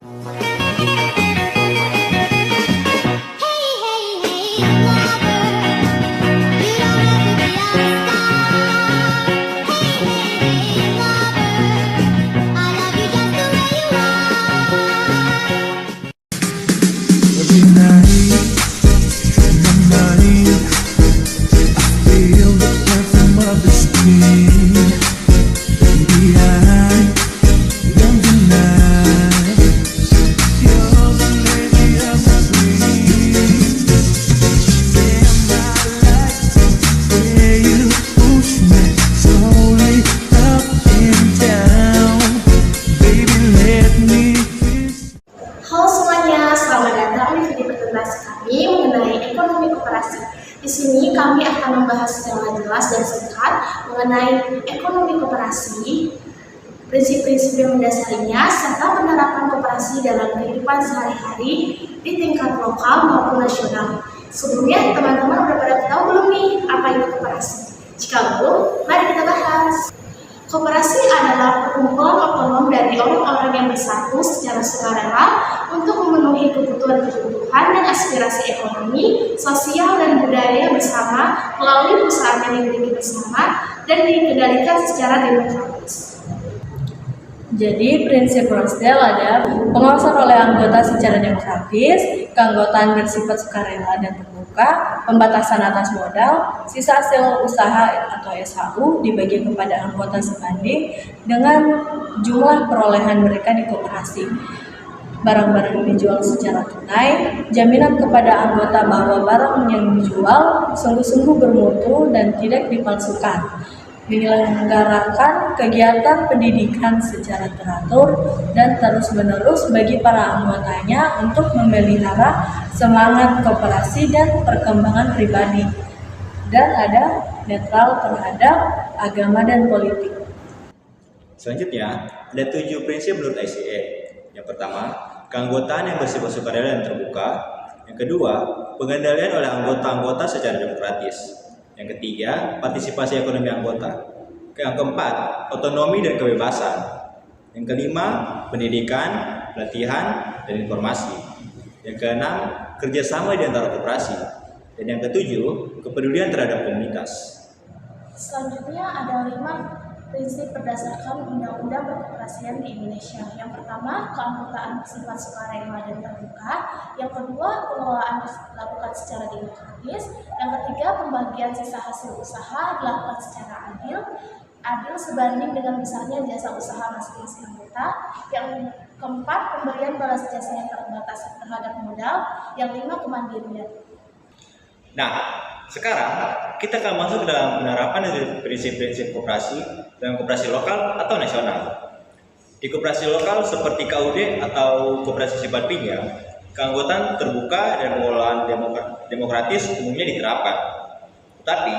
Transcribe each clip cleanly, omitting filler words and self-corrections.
Every night in my mind, I feel the phantom of the screen. Baby, I don't deny you're the lady of my dreams. Damn, I like the way you push me slowly up and down. Baby, let me kiss. Halo semuanya, selamat datang di video presentasi kami mengenai ekonomi koperasi. Di sini kami akan membahas secara jelas dan singkat mengenai ekonomi koperasi, prinsip-prinsip yang mendasarinya, serta penerapan koperasi dalam kehidupan sehari-hari di tingkat lokal maupun nasional. Sebelumnya, teman-teman udah pada tahu belum nih apa itu koperasi? Jika belum, mari kita bahas. Koperasi adalah perkumpulan otonom dari orang-orang yang bersatu secara sukarela untuk memenuhi kebutuhan dan aspirasi ekonomi, sosial, dan budaya bersama melalui perusahaan yang dimiliki bersama dan dikendalikan secara demokratis. Jadi prinsip Rochdale ada pengawasan oleh anggota secara demokratis, keanggotaan bersifat sukarela dan terbuka, pembatasan atas modal, sisa hasil usaha atau SHU dibagi kepada anggota sebanding dengan jumlah perolehan mereka di koperasi. Barang-barang dijual secara tunai, jaminan kepada anggota bahwa barang yang dijual sungguh-sungguh bermutu dan tidak dipalsukan. Menyelenggarakan kegiatan pendidikan secara teratur dan terus-menerus bagi para anggotanya untuk memelihara semangat koperasi dan perkembangan pribadi, dan ada netral terhadap agama dan politik. Selanjutnya, ada 7 prinsip menurut ICA. Yang pertama, keanggotaan yang bersifat sukarela dan terbuka. Yang kedua, pengendalian oleh anggota-anggota secara demokratis. Yang ketiga, partisipasi ekonomi anggota. Yang keempat, otonomi dan kebebasan. Yang kelima, pendidikan, pelatihan, dan informasi. Yang keenam, kerjasama di antara koperasi. Dan yang ketujuh, kepedulian terhadap komunitas. Selanjutnya ada 5 prinsip berdasarkan Undang-Undang Perkoperasian di Indonesia. Yang pertama, keanggotaan bersifat sukarela dan terbuka. Yang kedua, pengelolaan dilakukan secara demokratis. Yang ketiga, pembagian sisa hasil usaha dilakukan secara adil sebanding dengan besarnya jasa usaha masing-masing anggota. Yang keempat, pemberian balas jasa yang terbatas terhadap modal. Yang lima, kemandirian. Nah, sekarang kita akan masuk ke dalam penerapan dari prinsip-prinsip koperasi dalam koperasi lokal atau nasional. Di koperasi lokal seperti KUD atau koperasi sifat pinjam, keanggotaan terbuka dan pengelolaan demokratis umumnya diterapkan. Tetapi,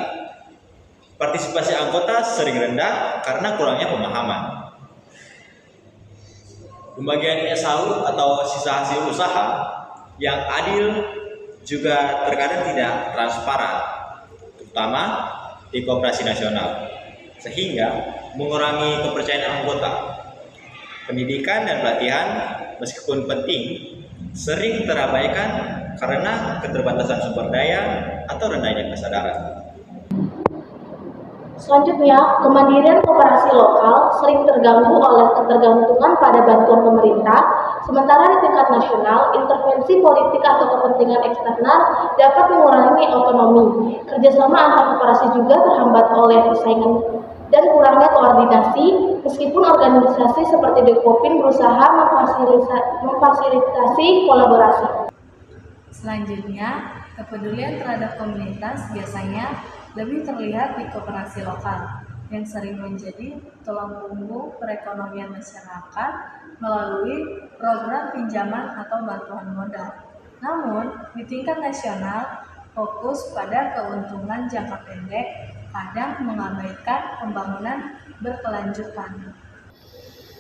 partisipasi anggota sering rendah karena kurangnya pemahaman. Pembagian SHU atau sisa hasil usaha yang adil juga terkadang tidak transparan, terutama di koperasi nasional, sehingga mengurangi kepercayaan anggota. Pendidikan dan pelatihan, meskipun penting, sering terabaikan karena keterbatasan sumber daya atau rendahnya kesadaran. Selanjutnya, kemandirian koperasi lokal sering terganggu oleh ketergantungan pada bantuan pemerintah, sementara di tingkat nasional, intervensi politik atau kepentingan eksternal dapat mengurangi otonomi. Kerjasama antar koperasi juga terhambat oleh persaingan dan kurangnya koordinasi, meskipun organisasi seperti Dekopin berusaha memfasilitasi kolaborasi. Selanjutnya, kepedulian terhadap komunitas biasanya lebih terlihat di koperasi lokal yang sering menjadi tulang punggung perekonomian masyarakat melalui program pinjaman atau bantuan modal. Namun, di tingkat nasional, fokus pada keuntungan jangka pendek kadang mengabaikan pembangunan berkelanjutan.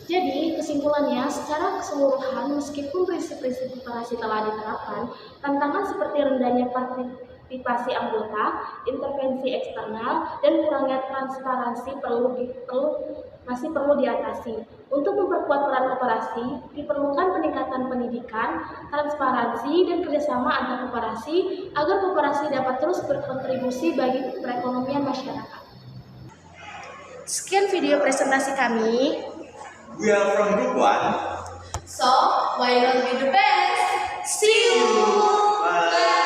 Jadi, kesimpulannya, secara keseluruhan, meskipun prinsip-prinsip koperasi telah diterapkan, tantangan seperti rendahnya partisipasi anggota, intervensi eksternal, dan kurangnya transparansi masih perlu diatasi. Untuk memperkuat peran koperasi, diperlukan peningkatan pendidikan, transparansi, dan kerjasama antar koperasi agar koperasi dapat terus berkontribusi bagi perekonomian masyarakat. Sekian video presentasi kami. We are from Group 1. So, why not be the best? See you! Bye.